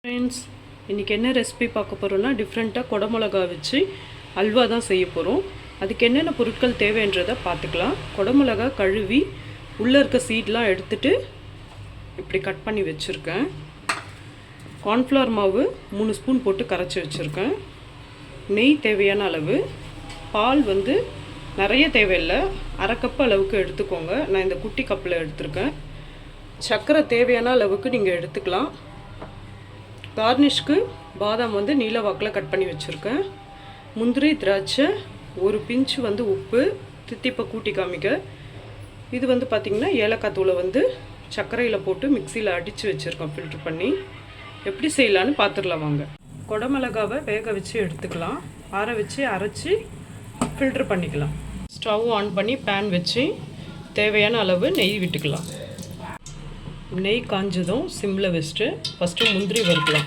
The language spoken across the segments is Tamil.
ஃப்ரெண்ட்ஸ், இன்றைக்கி என்ன ரெசிபி பார்க்க போகிறோன்னா டிஃப்ரெண்ட்டாக குடமிளகா வச்சு அல்வா தான் செய்ய போகிறோம். அதுக்கு என்னென்ன பொருட்கள் தேவைன்றதை பார்த்துக்கலாம். குடமிளகா கழுவி உள்ளே இருக்க சீட்லாம் எடுத்துகிட்டு இப்படி கட் பண்ணி வச்சுருக்கேன். கார்ன்ஃப்ளவர் மாவு 3 ஸ்பூன் போட்டு கரைச்சி வச்சுருக்கேன். நெய் தேவையான அளவு. பால் நிறைய தேவையில்லை, அரை கப் அளவுக்கு எடுத்துக்கோங்க. நான் இந்த குட்டி கப்பில் எடுத்திருக்கேன். சர்க்கரை தேவையான அளவுக்கு நீங்கள் எடுத்துக்கலாம். கார்னிஷ்க்கு பாதாம் நீல வாக்கில் கட் பண்ணி வச்சுருக்கேன். முந்திரி, திராட்சை, ஒரு பிஞ்ச் உப்பு, தித்திப்பை கூட்டி காமிக்க. இது பார்த்திங்கன்னா ஏலக்காய் தூளை சர்க்கரையில் போட்டு மிக்சியில் அடித்து வச்சுருக்கோம் ஃபில்ட்ரு பண்ணி. எப்படி செய்யலான்னு பார்த்துடலாம் வாங்க. குடமிளகாவை வேக வச்சு எடுத்துக்கலாம். ஆற வச்சு அரைச்சி ஃபில்ட்ரு பண்ணிக்கலாம். ஸ்டவ் ஆன் பண்ணி பேன் வச்சு தேவையான அளவு நெய் விட்டுக்கலாம். நெய் காஞ்சதும் சிம்மில் வச்சுட்டு ஃபஸ்ட்டு முந்திரி வறுக்கலாம்.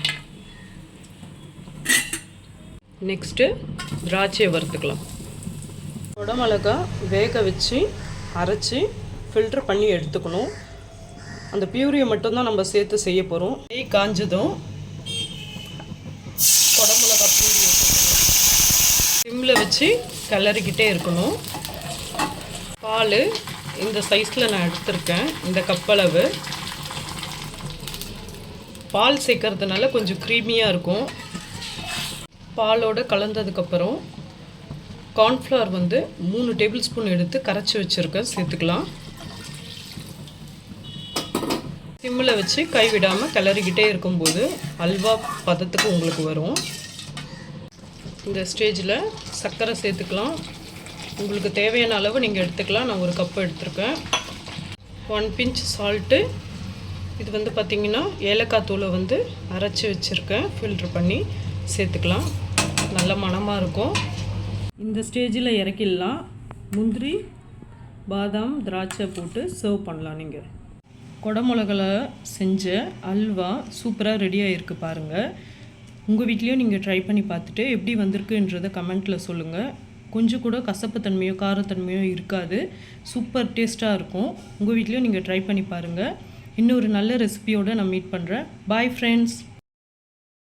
நெக்ஸ்ட்டு திராட்சையை வறுத்துக்கலாம். குடமிளகா வேக வச்சு அரைச்சி ஃபில்ட்ரு பண்ணி எடுத்துக்கணும். அந்த பியூரியை மட்டும்தான் நம்ம சேர்த்து செய்ய போகிறோம். நெய் காஞ்சதும் குடமிளகா பியூரி சிம்மில் வச்சு கிளறிக்கிட்டே இருக்கணும். பால் இந்த சைஸில் நான் எடுத்திருக்கேன். இந்த கப்பளவு பால் சேர்க்கறதுனால கொஞ்சம் க்ரீமியாக இருக்கும். பாலோடு கலந்ததுக்கப்புறம் கார்ன்ஃப்ளவர் 3 டேபிள் ஸ்பூன் எடுத்து கரைச்சி வச்சுருக்கேன், சேர்த்துக்கலாம். சிம்மில் வச்சு கைவிடாமல் கிளறிக்கிட்டே இருக்கும்போது அல்வா பதத்துக்கு உங்களுக்கு வரும். இந்த ஸ்டேஜில் சர்க்கரை சேர்த்துக்கலாம். உங்களுக்கு தேவையான அளவு நீங்கள் எடுத்துக்கலாம். நான் ஒரு கப்பு எடுத்திருக்கேன். 1 பிஞ்ச் சால்ட்டு. இது பார்த்திங்கன்னா ஏலக்காய் தூளை அரைச்சி வச்சுருக்கேன், ஃபில்ட்ரு பண்ணி சேர்த்துக்கலாம். நல்ல மணமாக இருக்கும். இந்த ஸ்டேஜில் இறக்கிடலாம். முந்திரி, பாதாம், திராட்சை போட்டு சர்வ் பண்ணலாம். நீங்கள் குடமிளகால செஞ்ச அல்வா சூப்பராக ரெடியாக இருக்குது பாருங்கள். உங்கள் வீட்லேயும் நீங்கள் ட்ரை பண்ணி பார்த்துட்டு எப்படி வந்திருக்குன்றதை கமெண்ட்டில் சொல்லுங்கள். கொஞ்சம் கூட கசப்பு தன்மையோ காரத்தன்மையோ இருக்காது. சூப்பர் டேஸ்ட்டாக இருக்கும். உங்கள் வீட்லேயும் நீங்கள் ட்ரை பண்ணி பாருங்கள். இன்னொரு நல்ல ரெசிபியோடு நான் மீட் பண்ணுறேன். Bye friends.